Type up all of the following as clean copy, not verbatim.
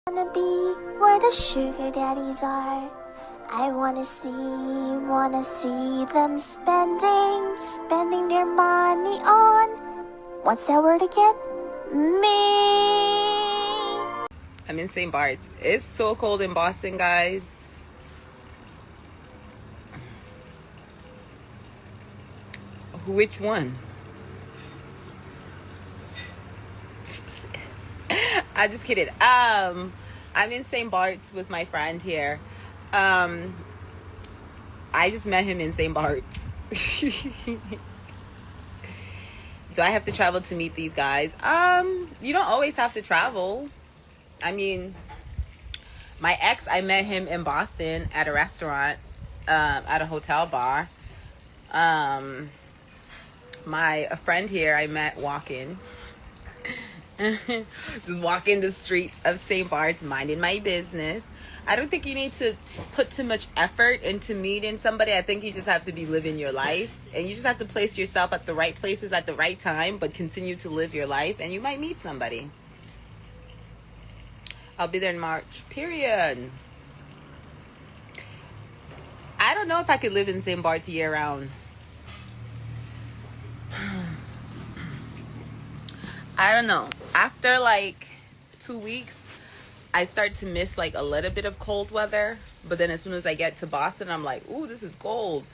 Wanna be where the sugar daddies are. I wanna see them spending their money on, what's that word again? Me. I'm in St. Bart's. It's so cold in Boston, guys. Which one? I just kidding. I'm in St. Bart's with my friend here. I just met him in St. Bart's. Do I have to travel to meet these guys? You don't always have to travel. I mean, my ex, I met him in Boston at a restaurant, at a hotel bar. My friend here, I met walking. Just walking the streets of St. Bart's, minding my business. I don't think you need to put too much effort into meeting somebody. I think you just have to be living your life, and you just have to place yourself at the right places at the right time, but continue to live your life, and you might meet somebody. I'll be there in March, period. I don't know if I could live in St. Bart's year round. I don't know. After like 2 weeks, I start to miss like a little bit of cold weather. But then as soon as I get to Boston, I'm like, ooh, this is cold.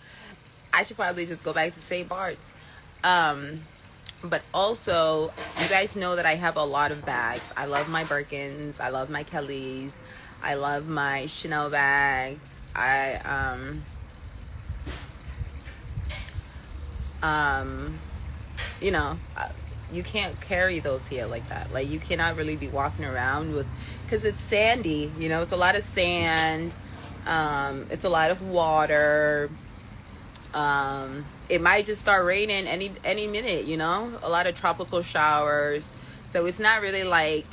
I should probably just go back to St. Bart's. But also, you guys know that I have a lot of bags. I love my Birkins. I love my Kellys. I love my Chanel bags. You know, you can't carry those here like that. Like, you cannot really be walking around with, because it's sandy, you know, it's a lot of sand, it's a lot of water, it might just start raining any minute, you know, a lot of tropical showers. So it's not really like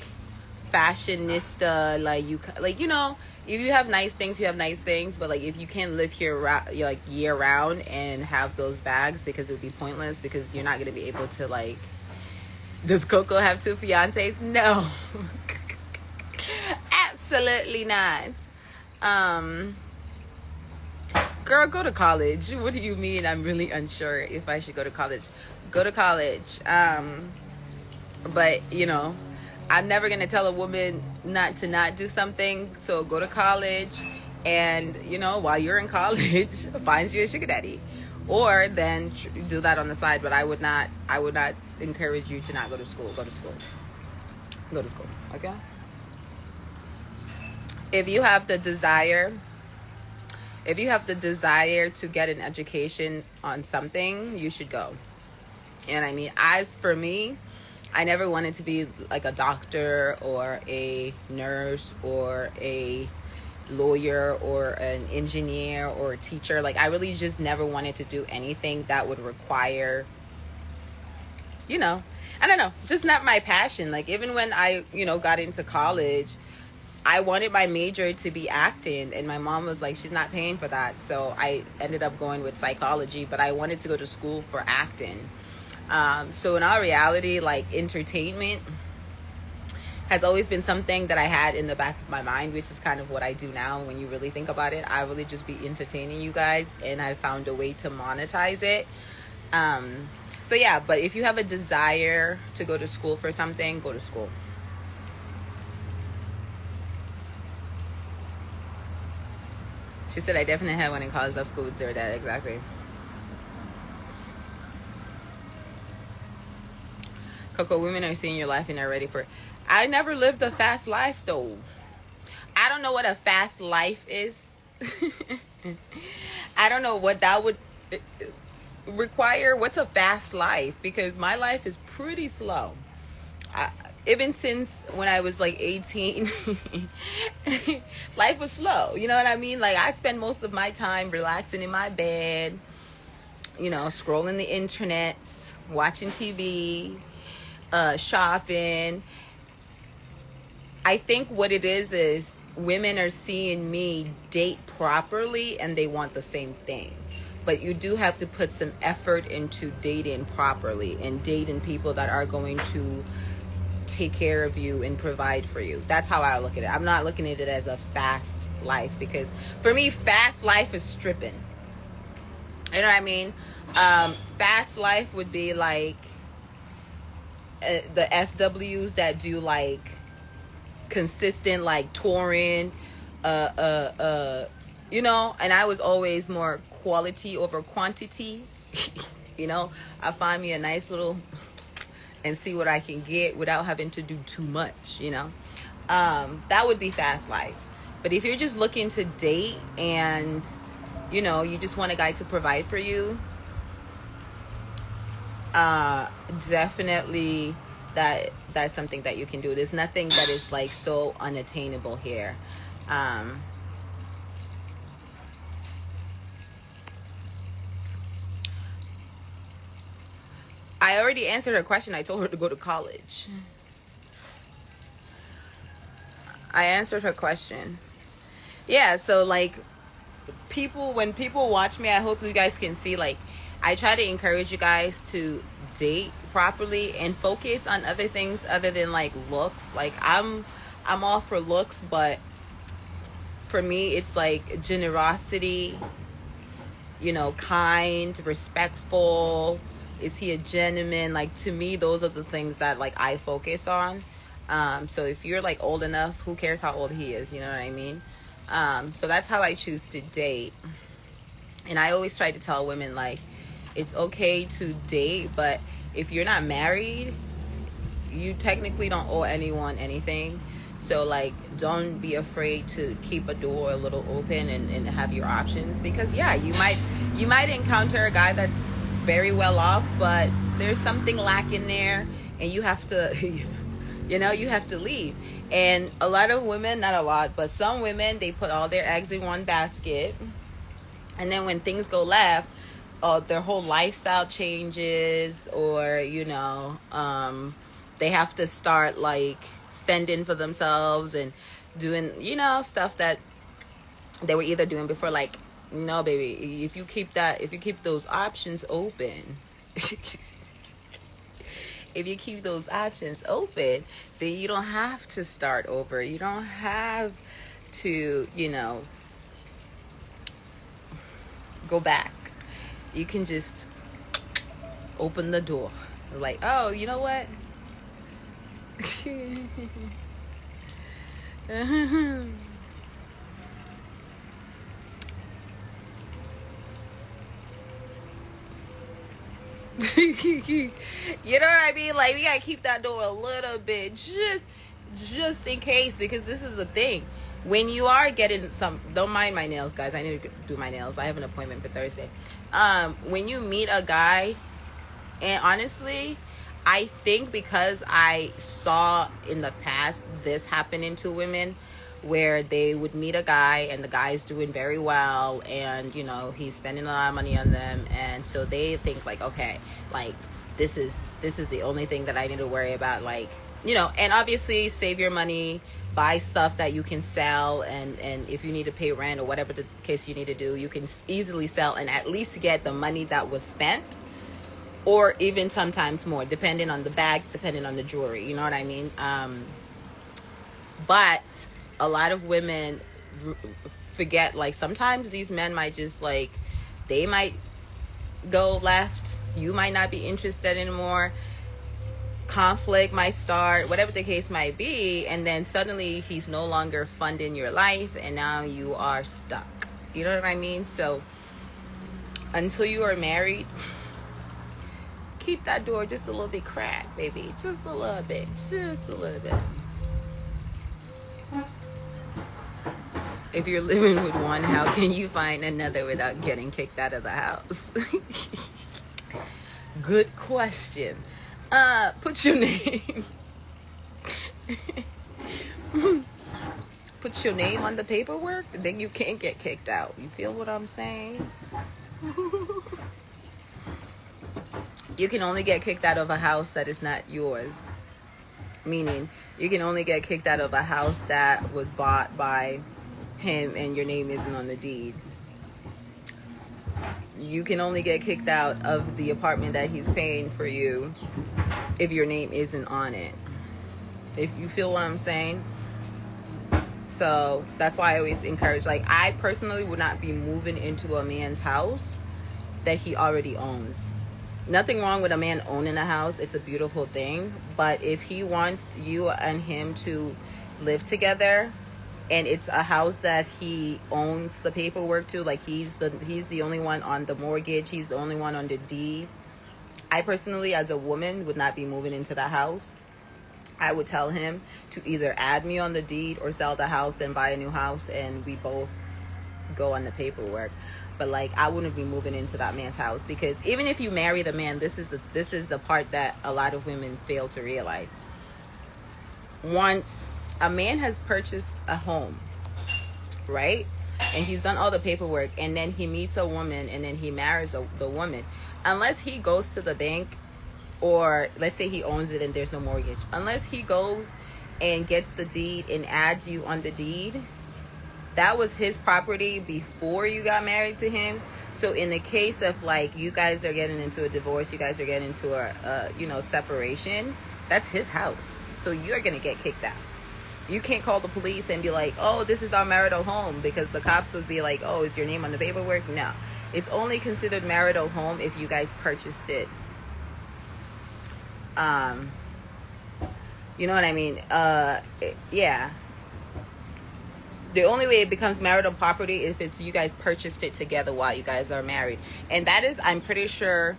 fashionista, like you know, if you have nice things, you have nice things, but like if you can't live here like year round and have those bags, because it would be pointless, because you're not going to be able to, like, does Coco have 2 fiancés? No. Absolutely not. Girl, go to college. What do you mean? I'm really unsure if I should go to college. Go to college. But, you know, I'm never going to tell a woman not do something. So go to college, and, you know, while you're in college, find you a sugar daddy. Or then do that on the side. But I would not encourage you to not go to school. Go to school. Go to school. Okay? If you have the desire to get an education on something, you should go. And I mean, as for me, I never wanted to be like a doctor or a nurse or a lawyer or an engineer or a teacher. Like, I really just never wanted to do anything that would require, you know, I don't know, just not my passion. Like, even when I, you know, got into college, I wanted my major to be acting, and my mom was like, she's not paying for that. So I ended up going with psychology, but I wanted to go to school for acting. So in all reality, like, entertainment has always been something that I had in the back of my mind, which is kind of what I do now. When you really think about it, I really just be entertaining you guys, and I found a way to monetize it. So yeah, but if you have a desire to go to school for something, go to school. She said, I definitely had one in college, left school with 0 dad. Exactly. Coco, women are seeing your life and are ready for it. I never lived a fast life, though. I don't know what a fast life is. I don't know what that would require. What's a fast life? Because my life is pretty slow. Even since when I was like 18, life was slow. You know what I mean? Like, I spend most of my time relaxing in my bed, you know, scrolling the internet, watching TV, shopping. I think what it is women are seeing me date properly, and they want the same thing. But you do have to put some effort into dating properly and dating people that are going to take care of you and provide for you. That's how I look at it. I'm not looking at it as a fast life, because for me, fast life is stripping. You know what I mean? Fast life would be like the SWs that do like consistent like touring, you know. And I was always more quality over quantity. You know, I find me a nice little and see what I can get without having to do too much, you know. That would be fast life. But if you're just looking to date and, you know, you just want a guy to provide for you, definitely that's something that you can do. There's nothing that is like so unattainable here. I already answered her question. I told her to go to college. I answered her question. Yeah, so like when people watch me, I hope you guys can see, like, I try to encourage you guys to date properly and focus on other things other than like looks. Like I'm all for looks, but for me it's like generosity, you know, kind, respectful. Is he a gentleman? Like, to me, those are the things that like I focus on. So if you're like old enough, who cares how old he is, you know what I mean? So that's how I choose to date. And I always try to tell women, like, it's okay to date, but if you're not married, you technically don't owe anyone anything. So like, don't be afraid to keep a door a little open and have your options, because yeah, you might encounter a guy that's very well off, but there's something lacking there, and you have to you know, you have to leave. And a lot of women, not a lot, but some women, they put all their eggs in one basket, and then when things go left, their whole lifestyle changes, or you know, they have to start like fending for themselves and doing, you know, stuff that they were either doing before. Like, no, baby, if you keep those options open, if you keep those options open, then you don't have to start over. You don't have to, you know, go back. You can just open the door. Like, oh, you know what? You know what I mean? Like, we gotta keep that door a little bit, just in case, because this is the thing. When you are getting don't mind my nails, guys. I need to do my nails. I have an appointment for Thursday. When you meet a guy, and honestly, I think because I saw in the past this happening to women, where they would meet a guy and the guy's doing very well, and you know, he's spending a lot of money on them, and so they think like, okay, like this is the only thing that I need to worry about, like, you know. And obviously save your money, buy stuff that you can sell, and if you need to pay rent or whatever the case you need to do, you can easily sell and at least get the money that was spent, or even sometimes more, depending on the bag, depending on the jewelry, you know what I mean? But a lot of women forget, like, sometimes these men might just, like, they might go left, you might not be interested anymore, conflict might start, whatever the case might be, and then suddenly he's no longer funding your life, and now you are stuck, you know what I mean? So until you are married, keep that door just a little bit cracked, baby, just a little bit. If you're living with one, how can you find another without getting kicked out of the house? Good question. Put your name. Put your name on the paperwork, then you can't get kicked out. You feel what I'm saying? You can only get kicked out of a house that is not yours. Meaning, you can only get kicked out of a house that was bought by him and your name isn't on the deed. You can only get kicked out of the apartment that he's paying for you if your name isn't on it. If you feel what I'm saying. So that's why I always encourage, like, I personally would not be moving into a man's house that he already owns. Nothing wrong with a man owning a house. It's a beautiful thing. But if he wants you and him to live together, and it's a house that he owns the paperwork to, like he's the only one on the mortgage, he's the only one on the deed, I personally, as a woman, would not be moving into that house. I would tell him to either add me on the deed or sell the house and buy a new house, and we both go on the paperwork. But like, I wouldn't be moving into that man's house, because even if you marry the man, this is the part that a lot of women fail to realize. Once a man has purchased a home, right, and he's done all the paperwork, and then he meets a woman, and then he marries the woman, unless he goes to the bank, or let's say he owns it and there's no mortgage, unless he goes and gets the deed and adds you on the deed, that was his property before you got married to him. So in the case of, like, you guys are getting into a divorce, you guys are getting into a separation, that's his house. So you're gonna get kicked out. You can't call the police and be like, oh, this is our marital home, because the cops would be like, oh, is your name on the paperwork? No, it's only considered marital home if you guys purchased it. You know what I mean? Yeah. The only way it becomes marital property is if you guys purchased it together while you guys are married. And that is, I'm pretty sure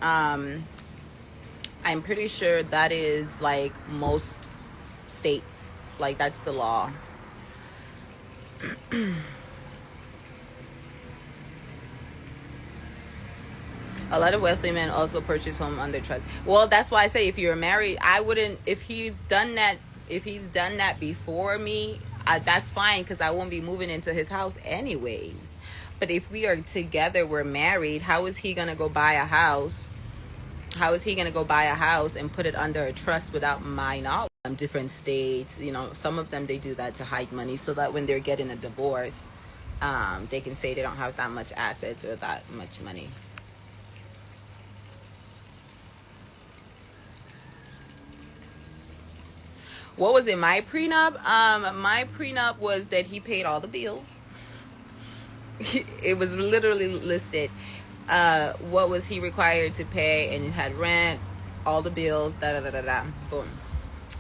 that is like most states. Like, that's the law. A lot of wealthy men also purchase home under trust. Well, that's why I say, if you're married, I wouldn't, if he's done that before me, that's fine, because I won't be moving into his house anyways. But if we are together, we're married, how is he going to go buy a house? How is he going to go buy a house and put it under a trust without my knowledge? Different states, some of them, they do that to hide money, so that when they're getting a divorce, they can say they don't have that much assets or that much money. What was in my prenup? My prenup was that he paid all the bills. It was literally listed what was he required to pay, and it had rent, all the bills, boom.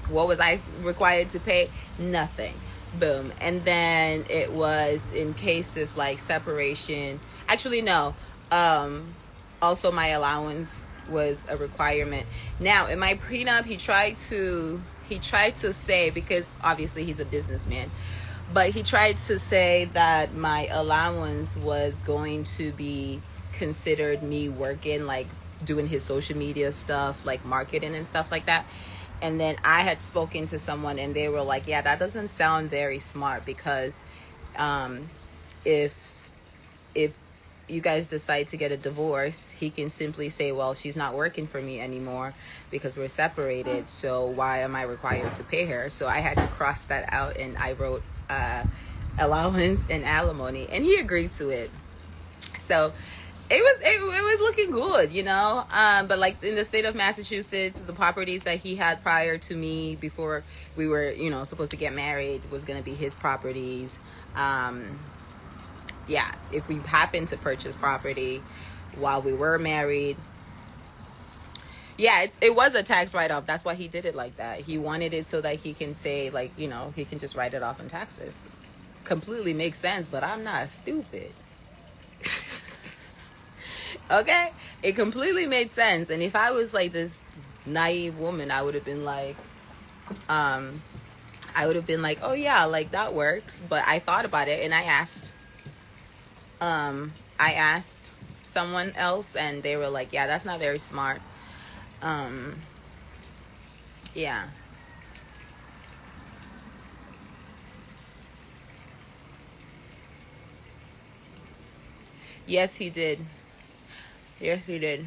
What was I required to pay? Nothing. Boom. And then it was in case of like separation. Actually, no. Also, my allowance was a requirement. Now, in my prenup, he tried to say, because obviously he's a businessman, but he tried to say that my allowance was going to be considered me working, like doing his social media stuff, like marketing and stuff like that. And then I had spoken to someone, and they were like, yeah, that doesn't sound very smart, because if you guys decide to get a divorce, he can simply say, well, she's not working for me anymore because we're separated, so why am I required to pay her? So I had to cross that out, and I wrote allowance and alimony, and he agreed to it. So it was looking good, but like in the state of Massachusetts, the properties that he had prior to me, before we were supposed to get married, was going to be his properties. Yeah, if we happened to purchase property while we were married, yeah, it was a tax write-off. That's why he did it like that. He wanted it so that he can say, like, he can just write it off in taxes. Completely makes sense, but I'm not stupid. Okay, it completely made sense. And if I was like this naive woman, I would have been like, oh yeah, like that works. But I thought about it, and I asked someone else, and they were like, yeah, that's not very smart. Yeah. Yes, he did. Yes, he did.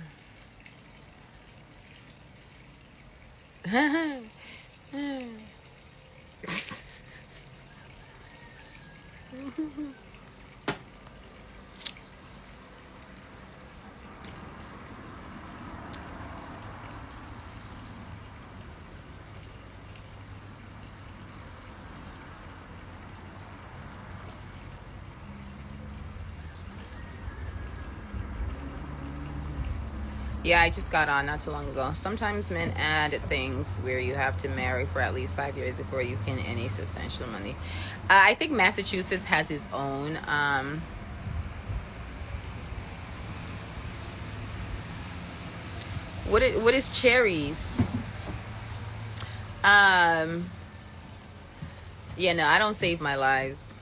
Yeah, I just got on not too long ago. Sometimes men add things where you have to marry for at least 5 years before you can any substantial money. I think Massachusetts has its own. What is cherries? Um, yeah, no, I don't save my lives.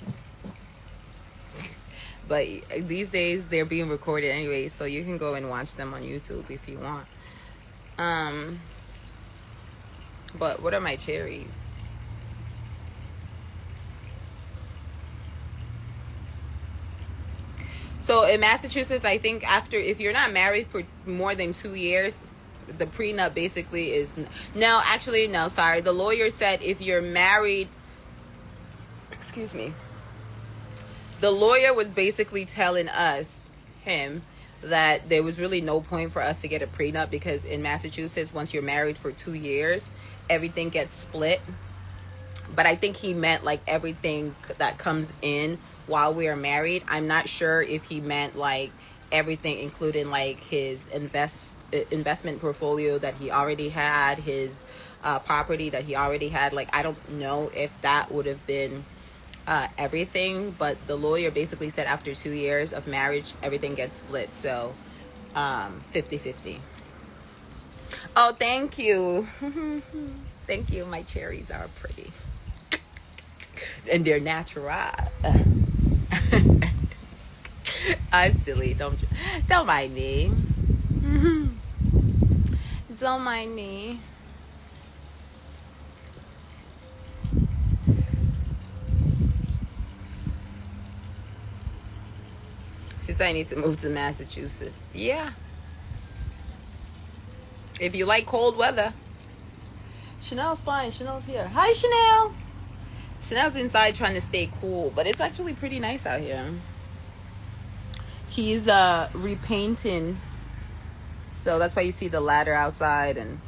But these days they're being recorded anyway, so you can go and watch them on YouTube if you want. Um, but what are my cherries? So in Massachusetts, I think if you're not married for more than 2 years, the prenup basically is no. Actually, no. Sorry, the lawyer said if you're married. Excuse me. The lawyer was basically telling him, that there was really no point for us to get a prenup because in Massachusetts, once you're married for 2 years, everything gets split. But I think he meant like everything that comes in while we are married. I'm not sure if he meant like everything, including like his investment portfolio that he already had, his property that he already had. Like, I don't know if that would have been everything, but the lawyer basically said after 2 years of marriage, everything gets split. So 50-50. Oh, thank you. Thank you. My cherries are pretty. And they're natural. I'm silly. Don't mind me. Don't mind me. She said I need to move to Massachusetts. Yeah. If you like cold weather. Chanel's fine. Chanel's here. Hi, Chanel. Chanel's inside trying to stay cool, but it's actually pretty nice out here. He's repainting, so that's why you see the ladder outside, and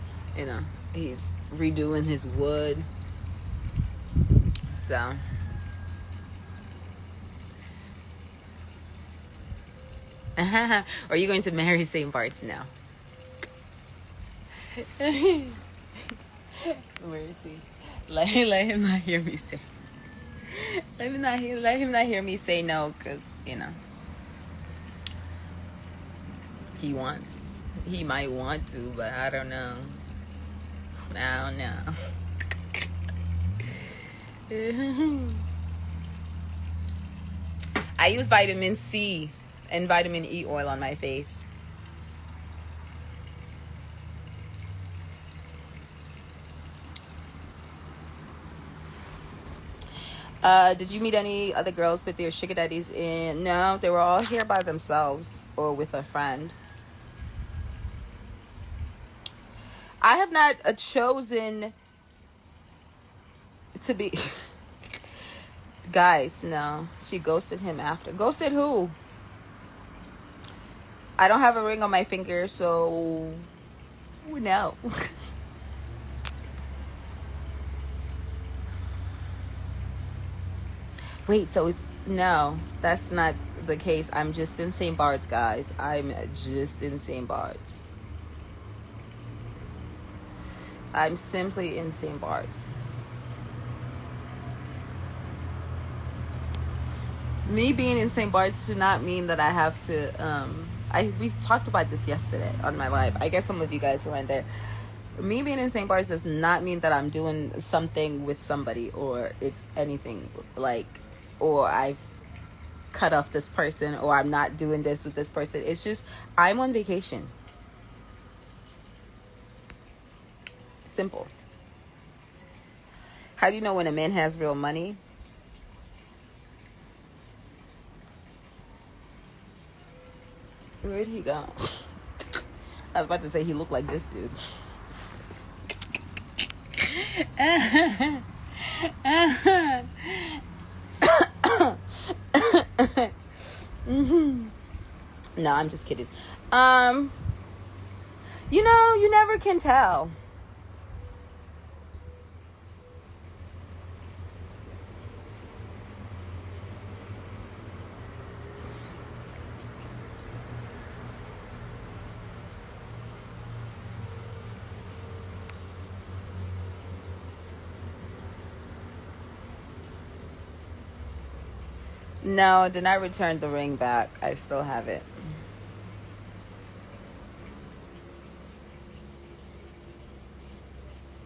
he's redoing his wood. So are you going to marry St. Bart's now? Where is he? Let him not hear me say. Let him not hear me say no, because he might want to, but I don't know. I use vitamin C and vitamin E oil on my face. Did you meet any other girls with their sugar daddies in? No, they were all here by themselves or with a friend. I have not chosen to be... Guys, no. She ghosted him after. Ghosted who? I don't have a ring on my finger, so... No. Wait, so it's... No, that's not the case. I'm just in St. Bart's, guys. I'm just in St. Bart's. I'm simply in St. Bart's. Me being in St. Bart's should not mean that I have to... we talked about this yesterday on my live. I guess some of you guys weren't there. Me being in St. Bart's does not mean that I'm doing something with somebody, or it's anything like... or I've cut off this person, or I'm not doing this with this person. It's just, I'm on vacation. Simple. How do you know when a man has real money? Where'd he go? I was about to say he looked like this dude. No, I'm just kidding. You never can tell. No, did not return the ring back. I still have it.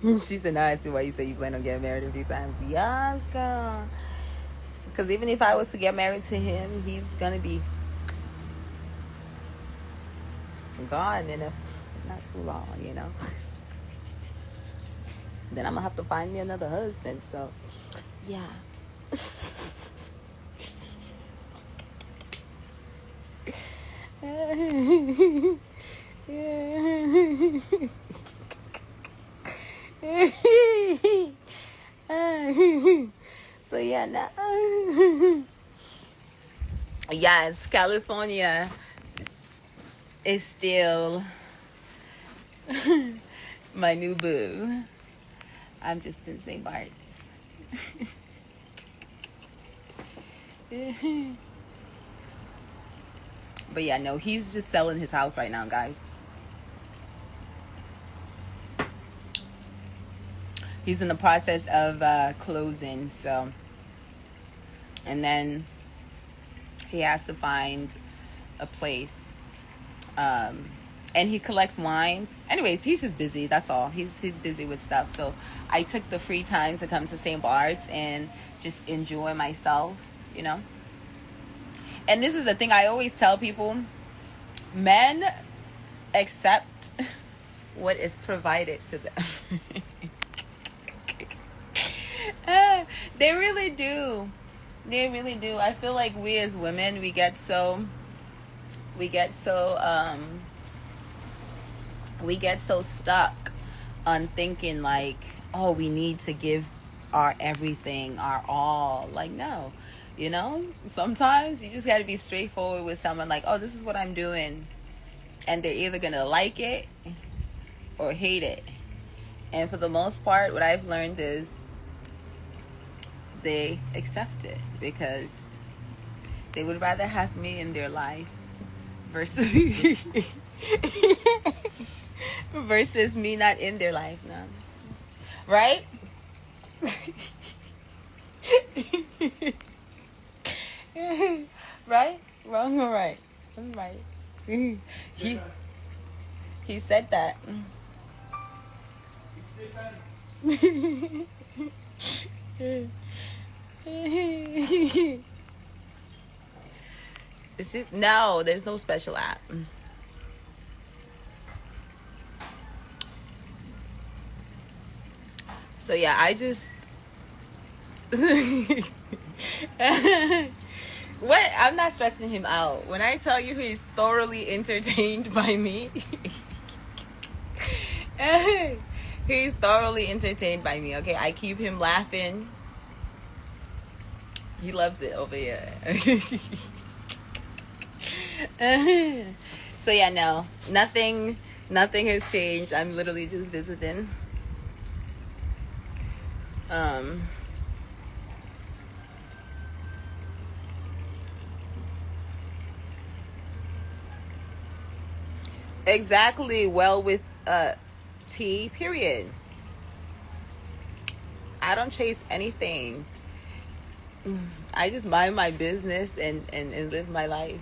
She said, "No, I see why you say you plan on getting married a few times." Yes, girl. Because even if I was to get married to him, he's gonna be gone in a not too long, you know. Then I'm gonna have to find me another husband. So, yeah. So yeah, now, yes, California is still my new boo. I'm just in St. Bart's. But yeah, no, he's just selling his house right now, guys. He's in the process of closing, so, and then he has to find a place, and he collects wines. Anyways, he's just busy. That's all. He's busy with stuff. So I took the free time to come to St. Bart's and just enjoy myself, you know. And this is the thing I always tell people: men accept what is provided to them. They really do. They really do. I feel like we as women, we get so stuck on thinking like, oh, we need to give our everything, our all. Like, no, you know, sometimes you just got to be straightforward with someone, like, oh, this is what I'm doing, and they're either gonna like it or hate it. And for the most part, what I've learned is they accept it, because they would rather have me in their life versus versus me not in their life. No, right? Right? Wrong or right? I'm right. He said that. It's just, no, there's no special app. So yeah, I just what? I'm not stressing him out. When I tell you he's thoroughly entertained by me, he's thoroughly entertained by me, okay? I keep him laughing. He loves it over here. So yeah, no, nothing has changed. I'm literally just visiting. Exactly. Well, with T, period. I don't chase anything. I just mind my business and live my life.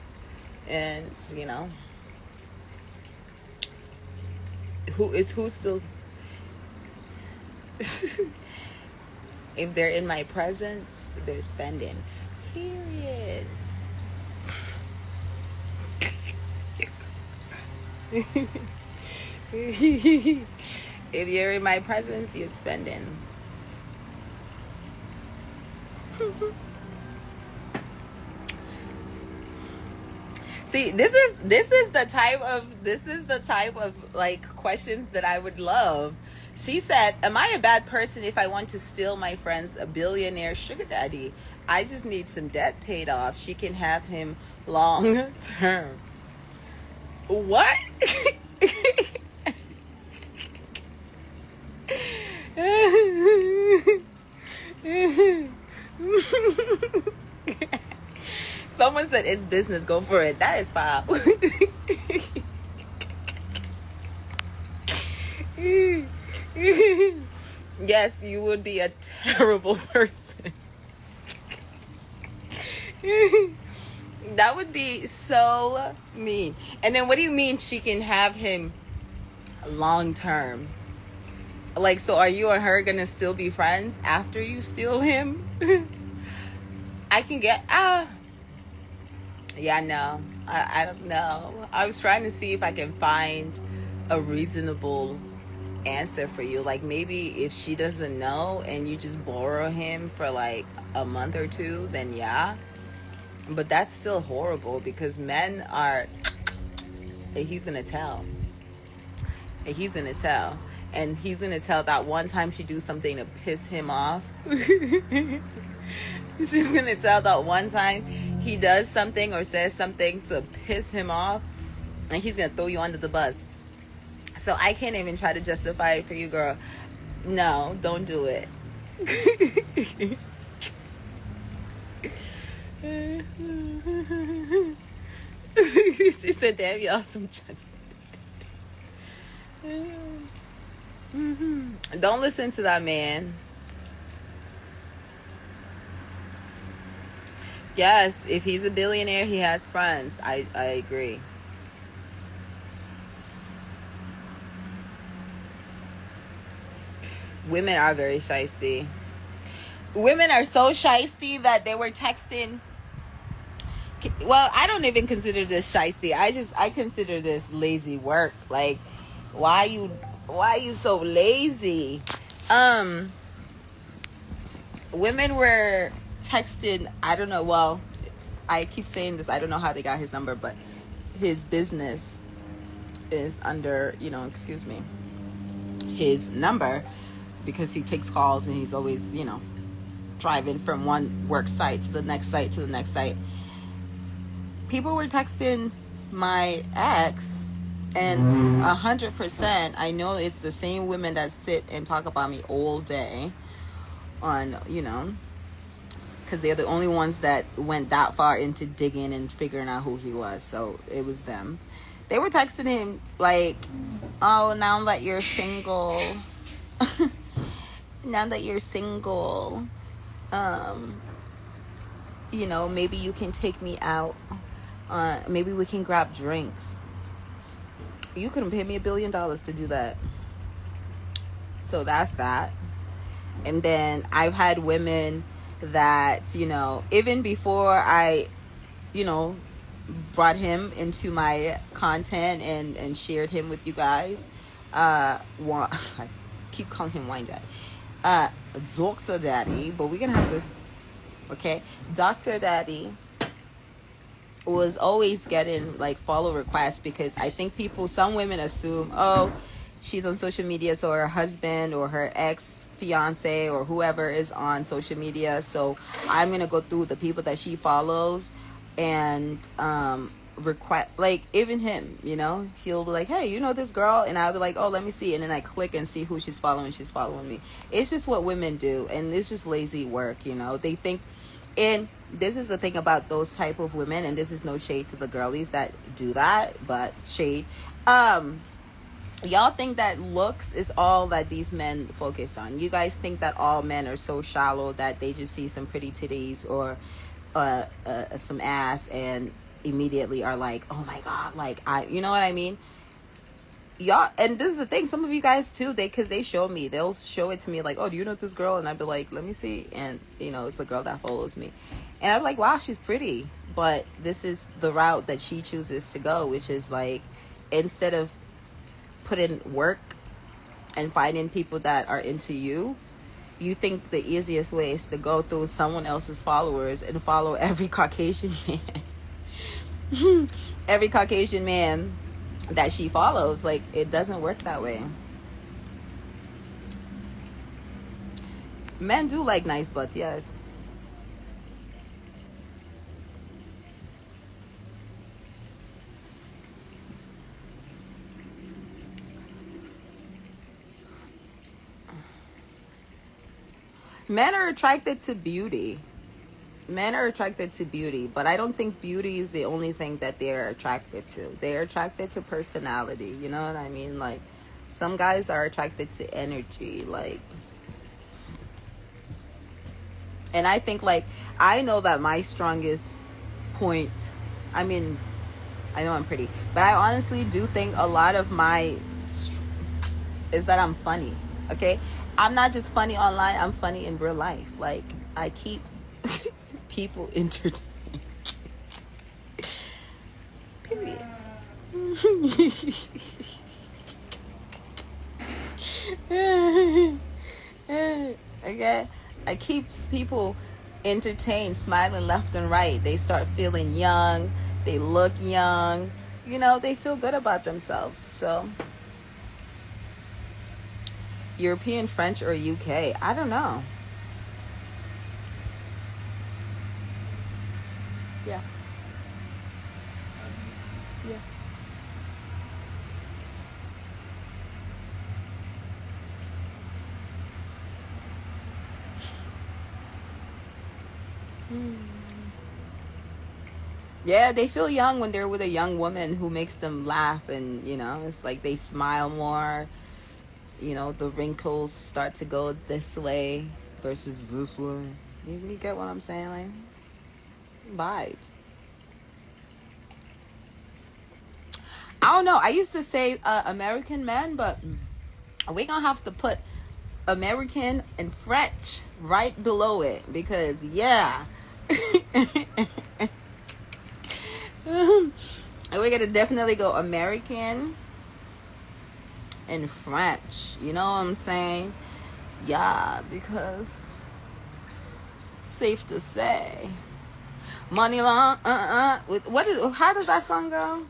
And, you know, who still if they're in my presence, they're spending, period. If you're in my presence, you're spending. See, this is the type of like questions that I would love. She said, "Am I a bad person if I want to steal my friend's a billionaire sugar daddy? I just need some debt paid off. She can have him long term." What? Someone said it's business. Go for it. That is foul. Yes, you would be a terrible person. That would be so mean. And then what do you mean she can have him long term? Like, so are you and her gonna still be friends after you steal him? I can get yeah, no. I don't know. I was trying to see if I can find a reasonable answer for you. Like, maybe if she doesn't know and you just borrow him for like a month or two, then yeah. But that's still horrible because men are, he's gonna tell. He's gonna tell. And he's gonna tell that one time she do something to piss him off. She's gonna tell that one time he does something or says something to piss him off, and he's gonna throw you under the bus. So I can't even try to justify it for you, girl. No, don't do it. She said, damn, y'all some judgment. Don't listen to that man. Yes, if he's a billionaire, he has friends. I agree. Women are very shysty. Women are so shysty that they were texting. Well, I don't even consider this shysty. I consider this lazy work. Like, why you so lazy? Women were texting, I don't know, well, I keep saying this, I don't know how they got his number, but his business is under, excuse me, his number, because he takes calls and he's always, driving from one work site to the next site to the next site. People were texting my ex, and 100%, I know it's the same women that sit and talk about me all day on, because they're the only ones that went that far into digging and figuring out who he was. So it was them. They were texting him like, oh, now that you're single, maybe you can take me out. Maybe we can grab drinks. You couldn't pay me $1 billion to do that. So that's that. And then I've had women that, even before I, brought him into my content and shared him with you guys, I keep calling him Wine Daddy. Dr. Daddy, but we're gonna have to, okay? Dr. Daddy was always getting like follow requests, because I think some women assume, oh, she's on social media, so her husband or her ex-fiance or whoever is on social media, so I'm gonna go through the people that she follows and request, like, even him, he'll be like, hey, this girl, and I'll be like, oh, let me see, and then I click and see who she's following me. It's just what women do, and it's just lazy work. They think, and this is the thing about those type of women, and this is no shade to the girlies that do that, but shade, y'all think that looks is all that these men focus on. You guys think that all men are so shallow that they just see some pretty titties or some ass and immediately are like, oh my god, like, you know what I mean? Y'all, and this is the thing, some of you guys too, because they show it to me like, oh, do you know this girl? And I'd be like, let me see. And it's a girl that follows me, and I'm like, wow, she's pretty, but this is the route that she chooses to go, which is like, instead of putting work and finding people that are into you, you think the easiest way is to go through someone else's followers and follow every Caucasian man. Every Caucasian man that she follows. Like, it doesn't work that way. Men do like nice butts, yes. Men are attracted to beauty. But I don't think beauty is the only thing that they're attracted to. They're attracted to personality. You know what I mean? Like, some guys are attracted to energy. Like, And I think, like, I know that my strongest point, I mean, I know I'm pretty, but I honestly do think a lot of my is that I'm funny. Okay, I'm not just funny online, I'm funny in real life. Like, I keep people entertained. Period. Okay, I keep people entertained, smiling left and right. They start feeling young, they look young, you know, they feel good about themselves. So European, French, or UK, I don't know. Yeah. Yeah. Yeah, they feel young when they're with a young woman who makes them laugh, and you know, it's like they smile more. You know, the wrinkles start to go this way versus this way. You get what I'm saying? Like, vibes. I don't know. I used to say American men, but we're gonna have to put American and French right below it because, yeah. And we're gonna definitely go American and French. You know what I'm saying? Yeah, because safe to say, money long. What is? How does that song go?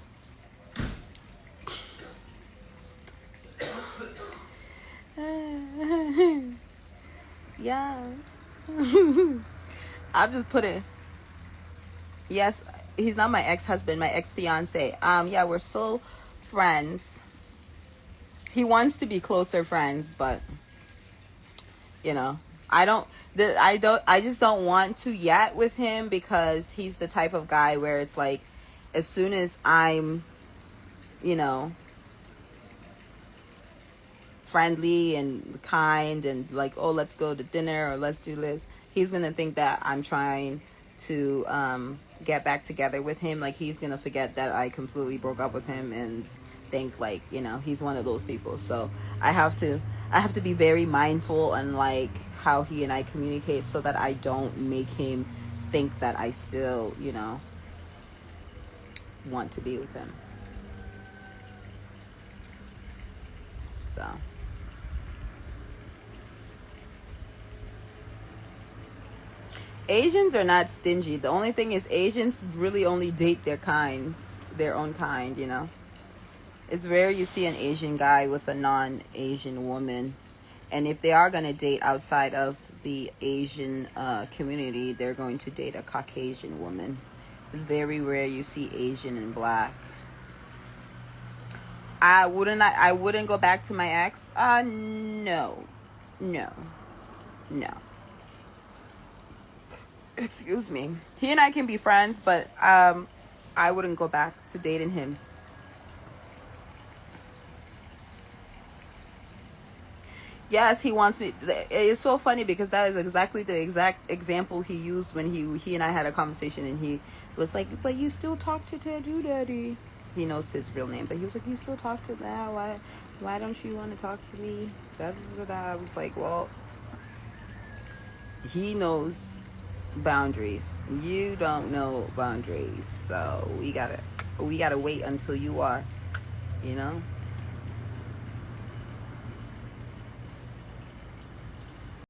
Yeah. I've just put it. Yes, he's not my ex-husband, my ex-fiance. Yeah, we're still friends. He wants to be closer friends, but you know, I just don't want to yet with him because he's the type of guy where it's like, as soon as I'm, you know, friendly and kind and like, oh, let's go to dinner or let's do this, he's gonna think that I'm trying to get back together with him. Like, he's gonna forget that I completely broke up with him and think, like, you know, he's one of those people. So I have to be very mindful on like how he and I communicate so that I don't make him think that I still, you know, want to be with him. So Asians are not stingy. The only thing is, Asians really only date their own kind, you know. It's rare you see an Asian guy with a non-Asian woman. And if they are going to date outside of the Asian community, they're going to date a Caucasian woman. It's very rare you see Asian and black. I wouldn't go back to my ex. No. Excuse me. He and I can be friends, but I wouldn't go back to dating him. Yes, he wants me. It's so funny because that is exactly the exact example he used when he and I had a conversation, and he was like, "But you still talk to Tattoo Daddy." He knows his real name, but he was like, "You still talk to that? Why don't you want to talk to me?" I was like, "Well, he knows boundaries. You don't know boundaries, so we gotta wait until you are, you know."